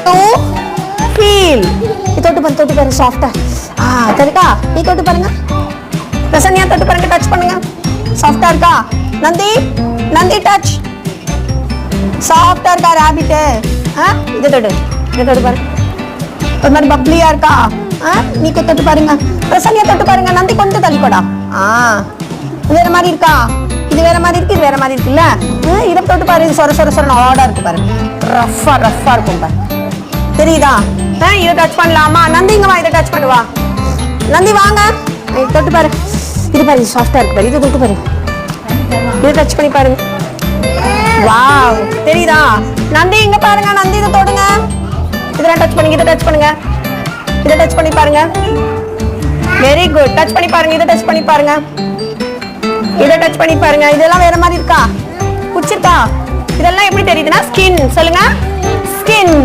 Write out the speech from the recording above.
To feel. நீ தொட்டு பாரு சாஃப்டா. தெரியுதா? நீ தொட்டு பாருங்க. பிரசன்யா தொட்டு பாருங்க, டச் பண்ணுங்க. சாஃப்டா இருக்கா? நந்தி டச். சாஃப்டா இருக்கா ராபிட்? இது தொட்டு பாரு. ஒரு மாதிரி பப்ளியா இருக்கா? நீ தொட்டு பாருங்க. பிரசன்யா தொட்டு பாருங்க. நந்தி கொஞ்சம் தள்ளிக்கோடா. வேற மாதிரி இருக்கா? இது வேற மாதிரி இருக்கு, இது வேற மாதிரி இருக்குல்ல. இதை தொட்டு பாரு. இது சொர ஆடா இருக்கு பாரு. ரஃபா இருக்கும் பாரு. தெரியுதா? இதை டச் பண்ணலாமா? நந்தி இங்க வா, இதை டச் பண்ணுவா. நந்தி வாங்க, தொட்டு பாரு. இது பாரு, இது சாஃப்டா இருக்கு பாரு. இது தொட்டு பாரு. இதை டச் பண்ணி பாருங்க. வாவ், தெரியுதா? நந்தி இங்க பாருங்க. நந்தி இதை தொடுங்க. இதெல்லாம் டச் பண்ணுங்க. இதை டச் பண்ணுங்க. இதை டச் பண்ணி பாருங்க. Very good. டச் பண்ணி பாருங்க. இதை டச் பண்ணி பாருங்க. இதை டச் பண்ணி பாருங்க. இதெல்லாம் வேற மாதிரி இருக்கா? பிடிச்சிருக்கா? இதெல்லாம் எப்படி தெரியுதுன்னா ஸ்கின். சொல்லுங்க, ஸ்கின்.